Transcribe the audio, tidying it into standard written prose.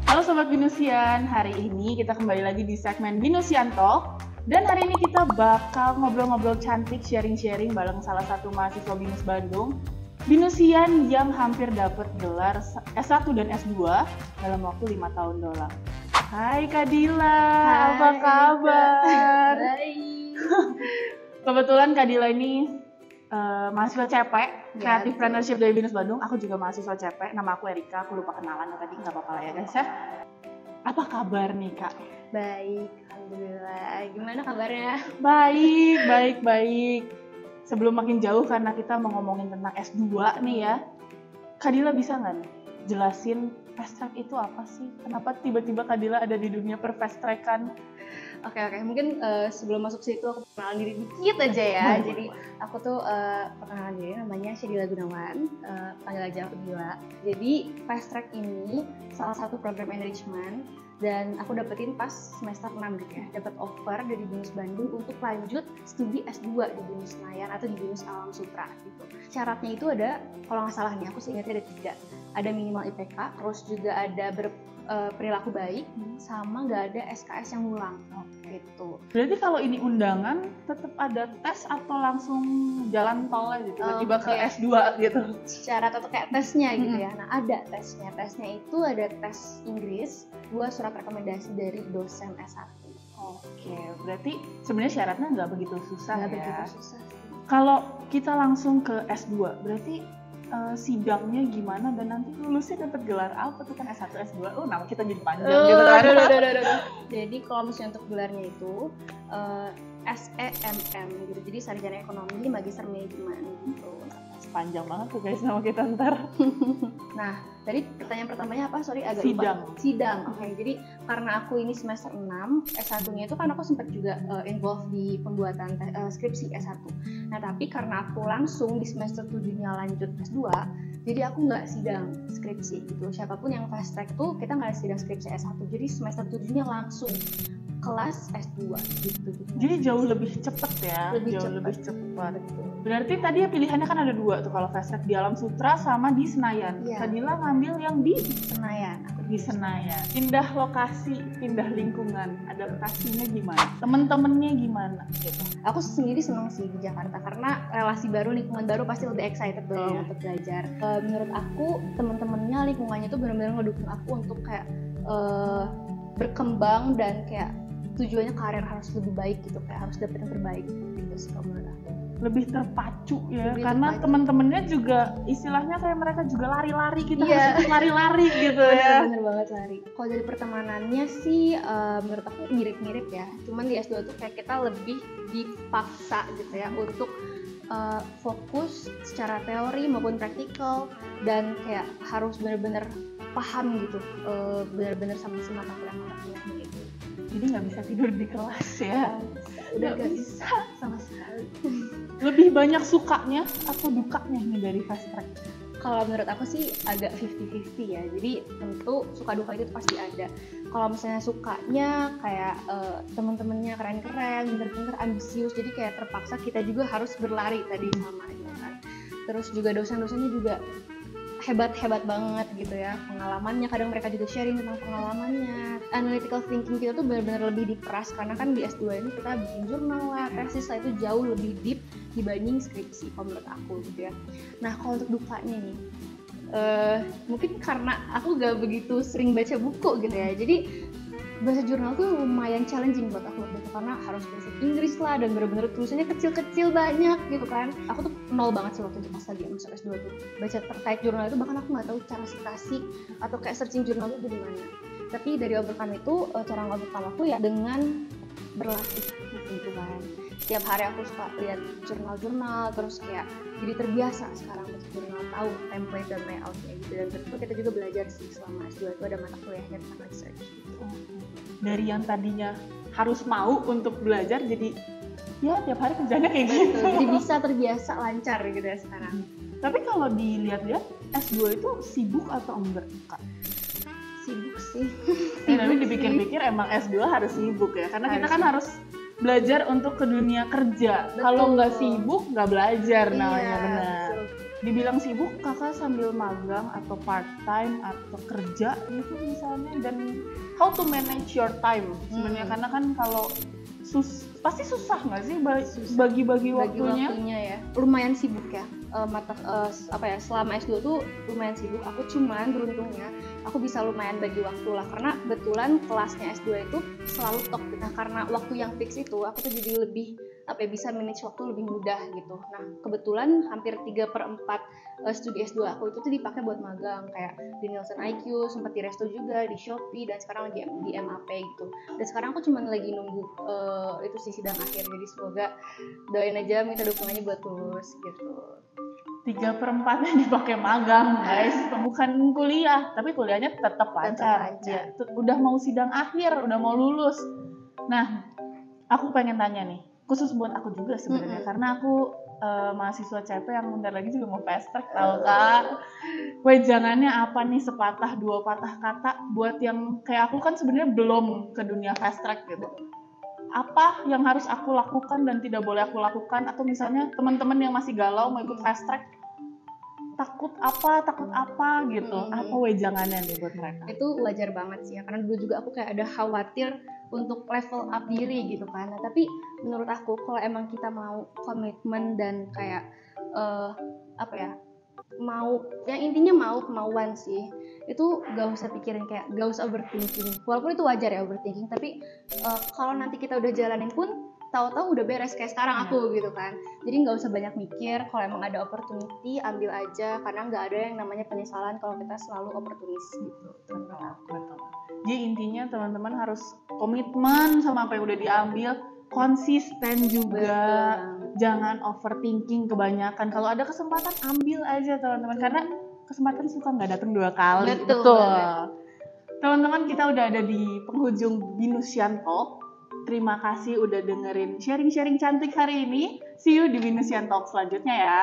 Halo Sobat Binusian, hari ini kita kembali lagi di segmen Binusian Talk. Dan hari ini kita bakal ngobrol-ngobrol cantik, sharing-sharing bareng salah satu mahasiswa Binus Bandung, Binusian yang hampir dapat gelar S1 dan S2 dalam waktu 5 tahun doang. Hai Kak Dila, apa kabar? Baik. Kebetulan Kak Dila ini mahasiswa CP, Creative Partnership dari Binus Bandung. Aku juga mahasiswa CP, nama aku Erika, aku lupa kenalan tadi, nggak apa-apa lah ya guys ya. Apa kabar nih Kak? Baik, alhamdulillah. Gimana kabarnya? Baik. Sebelum makin jauh karena kita mau ngomongin tentang S2 nih ya, Kak Dila bisa nggak nih jelasin fast track itu apa sih? Kenapa tiba-tiba Kak Dila ada di dunia per-fast trackan? Oke. Mungkin sebelum masuk situ aku perkenalan diri dikit aja ya. Jadi aku tuh perkenalan diri namanya Syedila Gunawan, panggil aja aku Dila. Jadi fast track ini salah satu program enrichment dan aku dapetin pas semester 6 gitu ya. Dapat offer dari Binus Bandung untuk lanjut studi S2 di Binus Senayan atau di Binus Alam Sutra gitu. Syaratnya itu ada, kalau nggak salah nih aku sih ingatnya ada 3. Ada minimal IPK, terus juga ada perilaku baik, sama nggak ada SKS yang ngulang gitu. Berarti kalau ini undangan tetap ada tes atau langsung jalan tol aja tiba-tiba ke S2 gitu? Syarat atau kayak tesnya gitu ya. Nah ada tesnya. Tesnya itu ada tes Inggris, 2 surat rekomendasi dari dosen S1. Oke, berarti sebenarnya syaratnya nggak begitu susah Nggak ya? begitu susah sih. Kalau kita langsung ke S2, berarti sidangnya gimana dan nanti lulusnya dapat gelar apa tuh kan S1, S2? Nama kita jadi panjang gitu kan? Jadi kalau misalnya untuk gelarnya itu SEMM gitu. Jadi Sarjana Ekonomi Magister Manajemen gitu. Panjang banget tuh guys nama kita ntar. Nah, tadi pertanyaan pertamanya apa? Sorry agak Sidang. lupa. Sidang. Oke. Jadi karena aku ini semester 6, S1-nya itu kan aku sempat juga involved di pembuatan skripsi S1. Nah, tapi karena aku langsung di semester 7-nya lanjut S2, jadi aku nggak sidang skripsi gitu. Siapapun yang fast track tuh kita nggak sidang skripsi S1. Jadi semester 7-nya langsung kelas S2 gitu. Jadi jauh lebih cepet ya? Lebih cepat. Berarti tadi ya pilihannya kan ada 2 tuh kalau fast track, di Alam Sutra sama di Senayan. Iya. Kak Dila ngambil yang di Senayan. di Senayan. Pindah lokasi, pindah lingkungan, adaptasinya gimana? Temen-temennya gimana gitu? Aku sendiri senang sih di Jakarta karena relasi baru, lingkungan baru pasti lebih excited dong untuk belajar. Menurut aku teman-temannya, lingkungannya tuh benar-benar ngedukung aku untuk kayak berkembang dan kayak tujuannya karir harus lebih baik gitu, kayak harus dapet yang terbaik gitu sih kalau menurut aku. Lebih terpacu ya, Lebih karena terpacu. teman-temannya juga istilahnya kayak mereka juga lari-lari, kita Iya. harus ikut lari-lari gitu ya. Bener banget lari. Kalau dari pertemanannya sih menurut aku mirip-mirip ya. Cuman di S2 tuh kayak kita lebih dipaksa gitu ya untuk fokus secara teori maupun praktikal dan kayak harus bener-bener paham gitu, bener-bener sama mata kuliahnya gitu. Jadi nggak bisa tidur di kelas ya. Udah gak bisa sama sekali. Lebih banyak sukanya atau dukanya nih dari fast track? Kalau menurut aku sih agak 50-50 ya. Jadi tentu suka duka itu pasti ada. Kalau misalnya sukanya kayak teman-temannya keren-keren, bener-bener ambisius, jadi kayak terpaksa kita juga harus berlari tadi sama gitu kan. Terus juga dosen-dosennya juga hebat-hebat banget gitu ya, pengalamannya, kadang mereka juga sharing tentang pengalamannya. Analytical thinking kita tuh benar-benar lebih diperas karena kan di S2 ini kita bikin jurnal lah, tesis lah, itu jauh lebih deep dibanding skripsi kalau menurut aku gitu ya. Nah kalau untuk dukanya nih, mungkin karena aku gak begitu sering baca buku gitu ya, jadi bahasa jurnal tuh lumayan challenging buat aku gitu, karena harus bahasa Inggris lah dan bener-bener tulisannya kecil-kecil banyak gitu kan. Aku tuh nol banget sih waktu itu pas lagi masuk S2 tuh baca terkait jurnal itu, bahkan aku nggak tahu cara citasi atau kayak searching jurnal itu gimana. Tapi dari overcome itu, cara overcome aku ya dengan berlatih gitu kan. Tiap hari aku suka lihat jurnal-jurnal, terus kayak jadi terbiasa sekarang baca jurnal, tahu template dan layoutnya gitu. Dan tentu kita juga belajar sih selama S2 itu ada mata kuliahnya tentang research gitu. Dari yang tadinya harus mau untuk belajar jadi ya tiap hari kerjanya kayak gitu. Jadi bisa terbiasa lancar gitu ya sekarang. Tapi kalau dilihat-lihat S2 itu sibuk atau enggak Kak? Sibuk sih. Tapi dipikir-pikir emang S2 harus sibuk ya, karena kita kan harus belajar untuk ke dunia kerja. Betul. Kalau nggak sibuk nggak belajar namanya, Iya, benar. betul. dibilang sibuk, kakak sambil magang atau part time atau kerja gitu misalnya, dan how to manage your time sebenarnya, karena kan kalau pasti susah nggak sih bagi-bagi waktunya ya. Lumayan sibuk ya. Selama S2 tuh lumayan sibuk. Aku cuman beruntungnya aku bisa lumayan bagi waktu lah, karena kebetulan kelasnya S2 itu selalu top. Nah, karena waktu yang fix itu aku tuh jadi lebih bisa manage waktu lebih mudah gitu. Nah, kebetulan hampir 3/4 studi S2 aku itu tuh dipakai buat magang, kayak di Nielsen IQ, sempat di Resto juga, di Shopee, dan sekarang lagi di MAP gitu. Dan sekarang aku cuma lagi nunggu itu sih sidang akhir, jadi semoga doain aja, minta dukungannya buat lulus gitu. 3/4 dipakai magang guys, bukan kuliah, tapi kuliahnya tetap lancar. Ya, udah mau sidang akhir, udah mau lulus. Nah, aku pengen tanya nih, khusus buat aku juga sebenarnya, karena aku mahasiswa CP yang bentar lagi juga mau fast track, tau kak. Wejangannya apa nih, sepatah dua patah kata buat yang kayak aku kan sebenarnya belum ke dunia fast track gitu. Apa yang harus aku lakukan dan tidak boleh aku lakukan, atau misalnya teman-teman yang masih galau mau ikut fast track, takut apa gitu, apa wejangannya nih buat mereka? Itu wajar banget sih ya, karena dulu juga aku kayak ada khawatir untuk level up diri gitu kan. Nah, tapi menurut aku kalau emang kita mau komitmen dan kayak mau, yang intinya mau kemauan sih, itu gak usah pikirin, kayak gak usah overthinking. Walaupun itu wajar ya overthinking, tapi kalau nanti kita udah jalanin pun tahu-tahu udah beres kayak sekarang aku gitu kan. Jadi nggak usah banyak mikir, kalau emang ada opportunity ambil aja, karena nggak ada yang namanya penyesalan kalau kita selalu opportunis gitu. Betul. Jadi intinya teman-teman harus komitmen sama apa yang udah diambil, konsisten juga. Betul. Jangan overthinking kebanyakan. Kalau ada kesempatan ambil aja teman-teman, karena kesempatan suka nggak datang 2 kali. Betul. Teman-teman, kita udah ada di penghujung Binusian Talk. Terima kasih udah dengerin sharing-sharing cantik hari ini. See you di Binusian Talk selanjutnya ya.